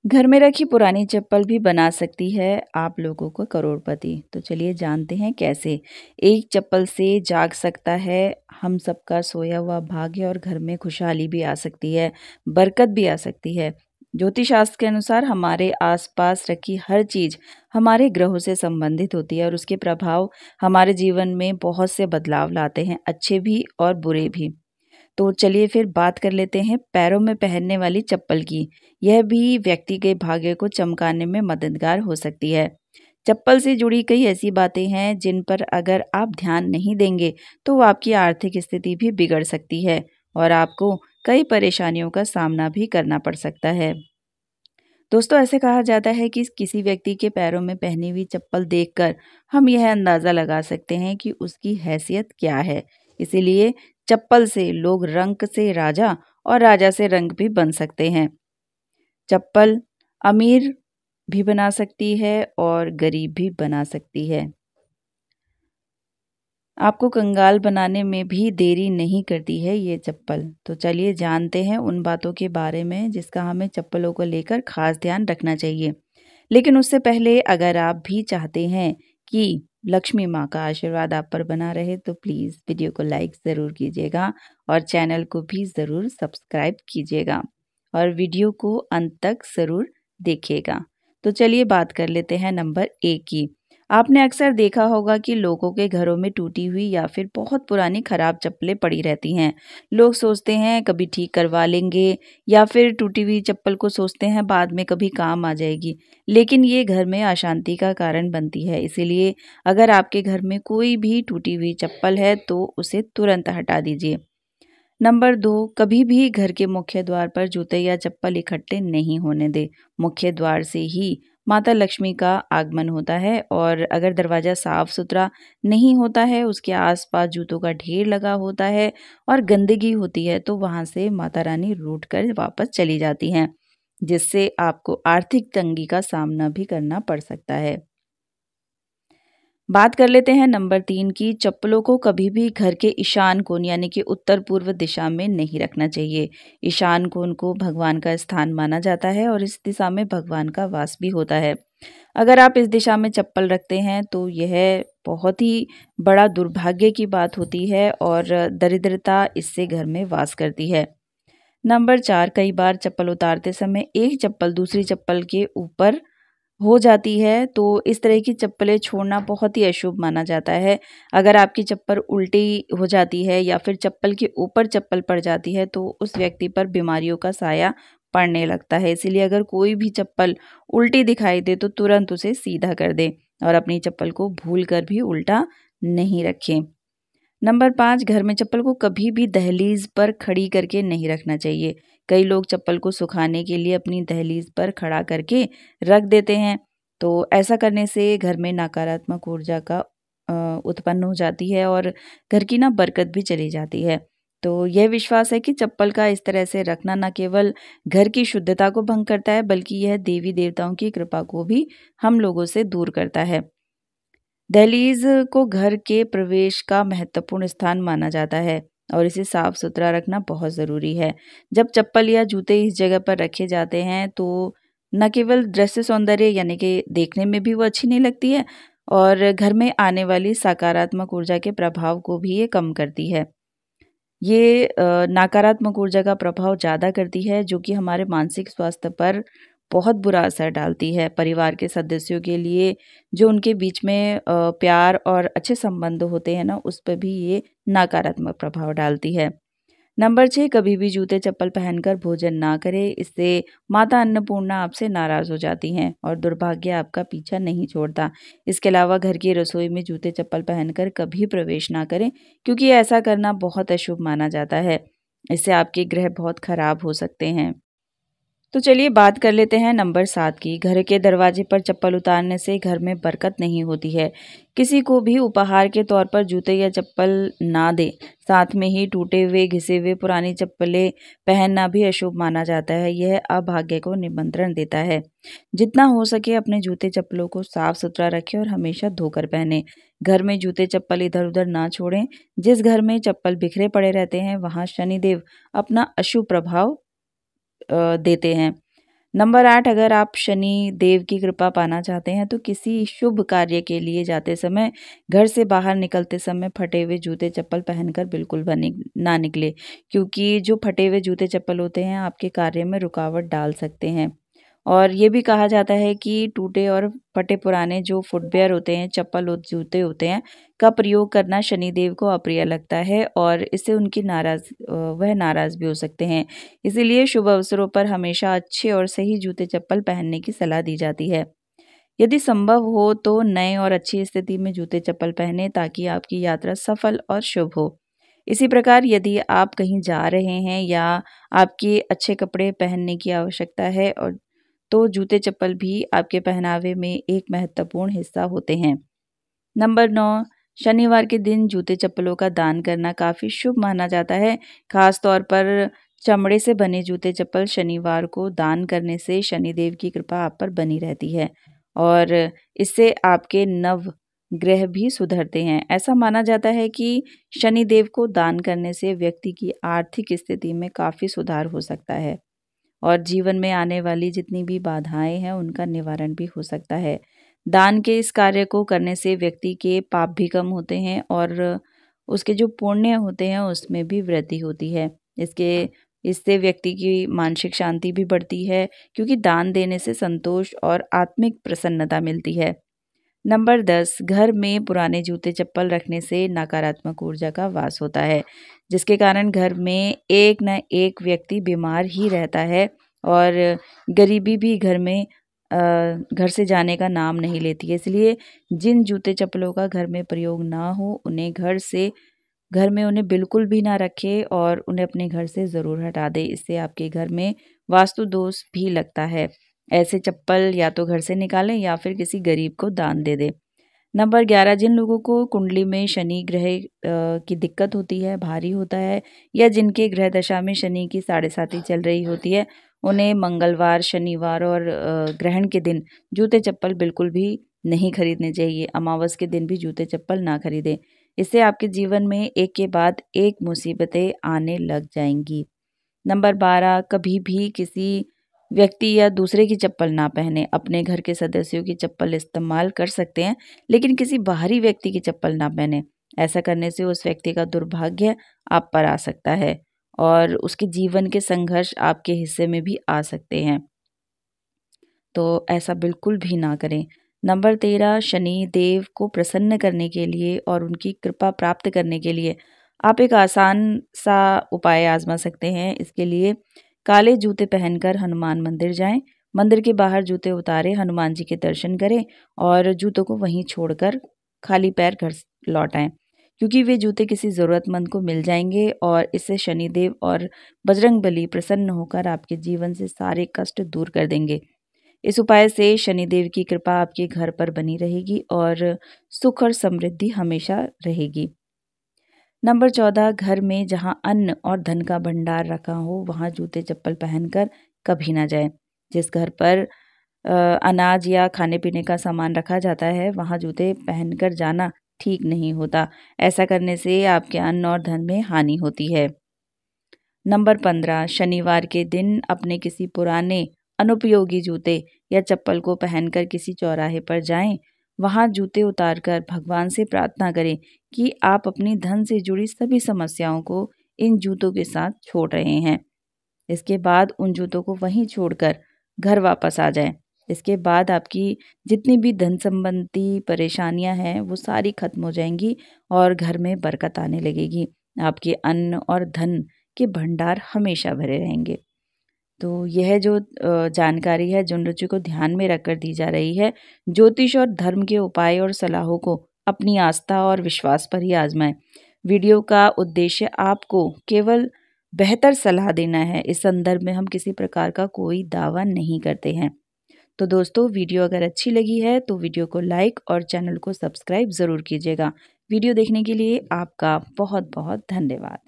घर में रखी पुरानी चप्पल भी बना सकती है आप लोगों को करोड़पति। तो चलिए जानते हैं कैसे। एक चप्पल से जाग सकता है हम सबका सोया हुआ भाग्य और घर में खुशहाली भी आ सकती है, बरकत भी आ सकती है। ज्योतिष शास्त्र के अनुसार हमारे आसपास रखी हर चीज हमारे ग्रहों से संबंधित होती है और उसके प्रभाव हमारे जीवन में बहुत से बदलाव लाते हैं, अच्छे भी और बुरे भी। तो चलिए फिर बात कर लेते हैं पैरों में पहनने वाली चप्पल की। यह भी व्यक्ति के भाग्य को चमकाने में मददगार हो सकती है। चप्पल से जुड़ी कई ऐसी बातें हैं जिन पर अगर आप ध्यान नहीं देंगे तो वो आपकी आर्थिक स्थिति भी बिगड़ सकती है और आपको कई परेशानियों का सामना भी करना पड़ सकता है। दोस्तों, ऐसे कहा जाता है कि किसी व्यक्ति के पैरों में पहनी हुई चप्पल देखकर हम यह अंदाजा लगा सकते हैं कि उसकी हैसियत क्या है। इसीलिए चप्पल से लोग रंक से राजा और राजा से रंक भी बन सकते हैं। चप्पल अमीर भी बना सकती है और गरीब भी बना सकती है। आपको कंगाल बनाने में भी देरी नहीं करती है ये चप्पल। तो चलिए जानते हैं उन बातों के बारे में जिसका हमें चप्पलों को लेकर खास ध्यान रखना चाहिए। लेकिन उससे पहले अगर आप भी चाहते हैं कि लक्ष्मी माँ का आशीर्वाद आप पर बना रहे तो प्लीज़ वीडियो को लाइक ज़रूर कीजिएगा और चैनल को भी ज़रूर सब्सक्राइब कीजिएगा और वीडियो को अंत तक ज़रूर देखिएगा। तो चलिए बात कर लेते हैं नंबर 1 की। आपने अक्सर देखा होगा कि लोगों के घरों में टूटी हुई या फिर बहुत पुरानी खराब चप्पलें पड़ी रहती हैं। लोग सोचते हैं कभी ठीक करवा लेंगे या फिर टूटी हुई चप्पल को सोचते हैं बाद में कभी काम आ जाएगी, लेकिन ये घर में अशांति का कारण बनती है। इसीलिए अगर आपके घर में कोई भी टूटी हुई चप्पल है तो उसे तुरंत हटा दीजिए। नंबर 2, कभी भी घर के मुख्य द्वार पर जूते या चप्पल इकट्ठे नहीं होने दे। मुख्य द्वार से ही माता लक्ष्मी का आगमन होता है और अगर दरवाजा साफ सुथरा नहीं होता है, उसके आसपास जूतों का ढेर लगा होता है और गंदगी होती है तो वहां से माता रानी रूठ कर वापस चली जाती हैं, जिससे आपको आर्थिक तंगी का सामना भी करना पड़ सकता है। बात कर लेते हैं नंबर 3 की। चप्पलों को कभी भी घर के ईशान कोण यानी कि उत्तर पूर्व दिशा में नहीं रखना चाहिए। ईशान कोण को भगवान का स्थान माना जाता है और इस दिशा में भगवान का वास भी होता है। अगर आप इस दिशा में चप्पल रखते हैं तो यह बहुत ही बड़ा दुर्भाग्य की बात होती है और दरिद्रता इससे घर में वास करती है। नंबर 4, कई बार चप्पल उतारते समय एक चप्पल दूसरी चप्पल के ऊपर हो जाती है, तो इस तरह की चप्पलें छोड़ना बहुत ही अशुभ माना जाता है। अगर आपकी चप्पल उल्टी हो जाती है या फिर चप्पल के ऊपर चप्पल पड़ जाती है तो उस व्यक्ति पर बीमारियों का साया पड़ने लगता है। इसीलिए अगर कोई भी चप्पल उल्टी दिखाई दे तो तुरंत उसे सीधा कर दें और अपनी चप्पल को भूल कर भी उल्टा नहीं रखें। नंबर 5, घर में चप्पल को कभी भी दहलीज पर खड़ी करके नहीं रखना चाहिए। कई लोग चप्पल को सुखाने के लिए अपनी दहलीज पर खड़ा करके रख देते हैं, तो ऐसा करने से घर में नकारात्मक ऊर्जा का उत्पन्न हो जाती है और घर की ना बरकत भी चली जाती है। तो यह विश्वास है कि चप्पल का इस तरह से रखना न केवल घर की शुद्धता को भंग करता है बल्कि यह देवी देवताओं की कृपा को भी हम लोगों से दूर करता है। दहलीज को घर के प्रवेश का महत्वपूर्ण स्थान माना जाता है और इसे साफ सुथरा रखना बहुत ज़रूरी है। जब चप्पल या जूते इस जगह पर रखे जाते हैं तो न केवल दृश्य सौंदर्य यानी कि देखने में भी वो अच्छी नहीं लगती है और घर में आने वाली सकारात्मक ऊर्जा के प्रभाव को भी ये कम करती है। ये नकारात्मक ऊर्जा का प्रभाव ज़्यादा करती है जो कि हमारे मानसिक स्वास्थ्य पर बहुत बुरा असर डालती है। परिवार के सदस्यों के लिए जो उनके बीच में प्यार और अच्छे संबंध होते हैं ना, उस पर भी ये नकारात्मक प्रभाव डालती है। नंबर 6, कभी भी जूते चप्पल पहनकर भोजन ना करें। इससे माता अन्नपूर्णा आपसे नाराज़ हो जाती हैं और दुर्भाग्य आपका पीछा नहीं छोड़ता। इसके अलावा घर की रसोई में जूते चप्पल पहनकर कभी प्रवेश ना करें क्योंकि ऐसा करना बहुत अशुभ माना जाता है। इससे आपके ग्रह बहुत खराब हो सकते हैं। तो चलिए बात कर लेते हैं नंबर 7 की। घर के दरवाजे पर चप्पल उतारने से घर में बरकत नहीं होती है। किसी को भी उपहार के तौर पर जूते या चप्पल ना दें। साथ में ही टूटे हुए घिसे हुए पुरानी चप्पलें पहनना भी अशुभ माना जाता है। यह अभाग्य को निमंत्रण देता है। जितना हो सके अपने जूते चप्पलों को साफ सुथरा रखें और हमेशा धोकर पहने। घर में जूते चप्पल इधर उधर ना छोड़ें। जिस घर में चप्पल बिखरे पड़े रहते हैं वहाँ शनिदेव अपना अशुभ प्रभाव देते हैं। नंबर 8, अगर आप शनि देव की कृपा पाना चाहते हैं तो किसी शुभ कार्य के लिए जाते समय घर से बाहर निकलते समय फटे हुए जूते चप्पल पहनकर बिल्कुल ना निकले, क्योंकि जो फटे हुए जूते चप्पल होते हैं आपके कार्य में रुकावट डाल सकते हैं। और ये भी कहा जाता है कि टूटे और फटे पुराने जो फुटवियर होते हैं, चप्पल और जूते होते हैं, का प्रयोग करना शनिदेव को अप्रिय लगता है और इससे उनकी वह नाराज़ भी हो सकते हैं। इसीलिए शुभ अवसरों पर हमेशा अच्छे और सही जूते चप्पल पहनने की सलाह दी जाती है। यदि संभव हो तो नए और अच्छी स्थिति में जूते चप्पल पहने ताकि आपकी यात्रा सफल और शुभ हो। इसी प्रकार यदि आप कहीं जा रहे हैं या आपके अच्छे कपड़े पहनने की आवश्यकता है और तो जूते चप्पल भी आपके पहनावे में एक महत्वपूर्ण हिस्सा होते हैं। नंबर 9, शनिवार के दिन जूते चप्पलों का दान करना काफ़ी शुभ माना जाता है। खास तौर पर चमड़े से बने जूते चप्पल शनिवार को दान करने से शनिदेव की कृपा आप पर बनी रहती है और इससे आपके नव ग्रह भी सुधरते हैं। ऐसा माना जाता है कि शनिदेव को दान करने से व्यक्ति की आर्थिक स्थिति में काफ़ी सुधार हो सकता है और जीवन में आने वाली जितनी भी बाधाएं हैं उनका निवारण भी हो सकता है। दान के इस कार्य को करने से व्यक्ति के पाप भी कम होते हैं और उसके जो पुण्य होते हैं उसमें भी वृद्धि होती है। इससे व्यक्ति की मानसिक शांति भी बढ़ती है, क्योंकि दान देने से संतोष और आत्मिक प्रसन्नता मिलती है। नंबर 10, घर में पुराने जूते चप्पल रखने से नकारात्मक ऊर्जा का वास होता है, जिसके कारण घर में एक न एक व्यक्ति बीमार ही रहता है और गरीबी भी घर से जाने का नाम नहीं लेती है। इसलिए जिन जूते चप्पलों का घर में प्रयोग ना हो उन्हें घर में उन्हें बिल्कुल भी ना रखें और उन्हें अपने घर से ज़रूर हटा दें। इससे आपके घर में वास्तु दोष भी लगता है। ऐसे चप्पल या तो घर से निकालें या फिर किसी गरीब को दान दे दें। नंबर 11, जिन लोगों को कुंडली में शनि ग्रह की दिक्कत होती है, भारी होता है या जिनके ग्रह दशा में शनि की 7.5 चल रही होती है, उन्हें मंगलवार, शनिवार और ग्रहण के दिन जूते चप्पल बिल्कुल भी नहीं खरीदने चाहिए। अमावस के दिन भी जूते चप्पल ना खरीदें। इससे आपके जीवन में एक के बाद एक मुसीबतें आने लग जाएंगी। नंबर 12, कभी भी किसी व्यक्ति या दूसरे की चप्पल ना पहने। अपने घर के सदस्यों की चप्पल इस्तेमाल कर सकते हैं, लेकिन किसी बाहरी व्यक्ति की चप्पल ना पहने। ऐसा करने से उस व्यक्ति का दुर्भाग्य आप पर आ सकता है और उसके जीवन के संघर्ष आपके हिस्से में भी आ सकते हैं। तो ऐसा बिल्कुल भी ना करें। नंबर 13, शनि देव को प्रसन्न करने के लिए और उनकी कृपा प्राप्त करने के लिए आप एक आसान सा उपाय आजमा सकते हैं। इसके लिए काले जूते पहनकर हनुमान मंदिर जाएं, मंदिर के बाहर जूते उतारे हनुमान जी के दर्शन करें और जूतों को वहीं छोड़कर खाली पैर घर लौट आएं, क्योंकि वे जूते किसी ज़रूरतमंद को मिल जाएंगे और इससे शनिदेव और बजरंगबली प्रसन्न होकर आपके जीवन से सारे कष्ट दूर कर देंगे। इस उपाय से शनिदेव की कृपा आपके घर पर बनी रहेगी और सुख और समृद्धि हमेशा रहेगी। नंबर 14, घर में जहां अन्न और धन का भंडार रखा हो वहां जूते चप्पल पहनकर कभी ना जाएं। जिस घर पर अनाज या खाने पीने का सामान रखा जाता है वहां जूते पहनकर जाना ठीक नहीं होता। ऐसा करने से आपके अन्न और धन में हानि होती है। नंबर 15, शनिवार के दिन अपने किसी पुराने अनुपयोगी जूते या चप्पल को पहनकर किसी चौराहे पर जाएं। वहां जूते उतारकर भगवान से प्रार्थना करें कि आप अपनी धन से जुड़ी सभी समस्याओं को इन जूतों के साथ छोड़ रहे हैं। इसके बाद उन जूतों को वहीं छोड़कर घर वापस आ जाएं। इसके बाद आपकी जितनी भी धन संबंधी परेशानियां हैं वो सारी खत्म हो जाएंगी और घर में बरकत आने लगेगी। आपके अन्न और धन के भंडार हमेशा भरे रहेंगे। तो यह जो जानकारी है जुन रुचि को ध्यान में रखकर दी जा रही है। ज्योतिष और धर्म के उपाय और सलाहों को अपनी आस्था और विश्वास पर ही आजमाएं। वीडियो का उद्देश्य आपको केवल बेहतर सलाह देना है। इस संदर्भ में हम किसी प्रकार का कोई दावा नहीं करते हैं। तो दोस्तों, वीडियो अगर अच्छी लगी है तो वीडियो को लाइक और चैनल को सब्सक्राइब ज़रूर कीजिएगा। वीडियो देखने के लिए आपका बहुत बहुत धन्यवाद।